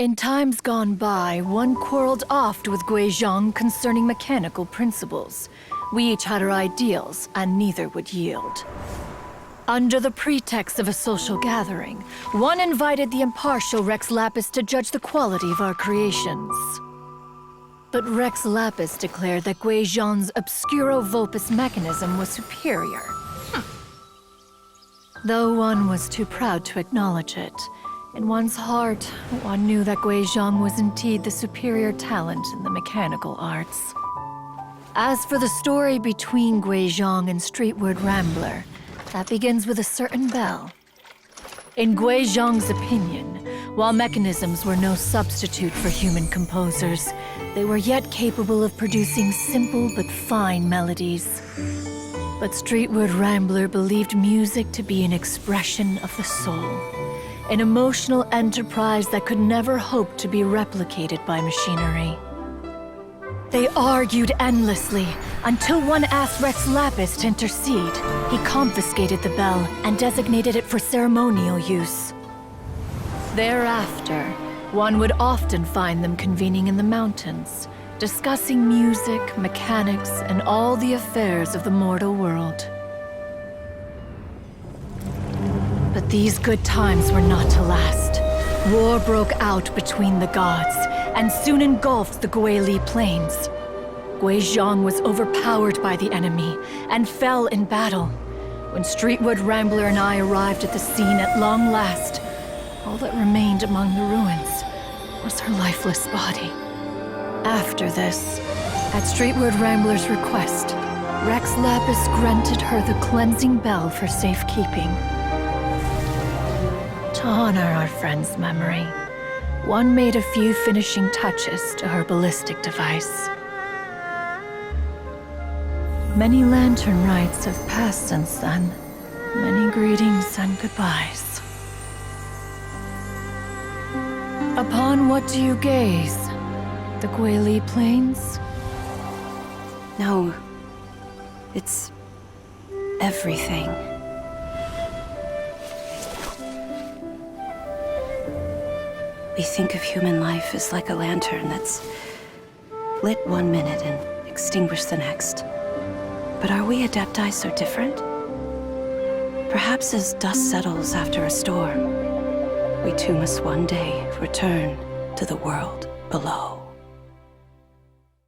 In times gone by, one quarreled oft with Guizhong concerning mechanical principles. We each had our ideals, and neither would yield. Under the pretext of a social gathering, one invited the impartial Rex Lapis to judge the quality of our creations. But Rex Lapis declared that Guizhong's Obscuro Vulpus mechanism was superior. Though one was too proud to acknowledge it, in one's heart, one knew that Guizhong was indeed the superior talent in the mechanical arts. As for the story between Guizhong and Streetward Rambler, that begins with a certain bell. In Guizhong's opinion, while mechanisms were no substitute for human composers, they were yet capable of producing simple but fine melodies. But Streetward Rambler believed music to be an expression of the soul, an emotional enterprise that could never hope to be replicated by machinery. They argued endlessly, until one asked Rex Lapis to intercede. He confiscated the bell and designated it for ceremonial use. Thereafter, one would often find them convening in the mountains, discussing music, mechanics, and all the affairs of the mortal world. But these good times were not to last. War broke out between the gods, and soon engulfed the Guili Plains. Guizhong was overpowered by the enemy, and fell in battle. When Streetward Rambler and I arrived at the scene at long last, all that remained among the ruins was her lifeless body. After this, at Streetward Rambler's request, Rex Lapis granted her the cleansing bell for safekeeping. To honor our friend's memory, one made a few finishing touches to her ballistic device. Many lantern rites have passed since then. Many greetings and goodbyes. Upon what do you gaze? The Guili Plains? No. It's everything. We think of human life as like a lantern that's lit one minute and extinguished the next. But are we Adepti so different? Perhaps as dust settles after a storm, we too must one day return to the world below.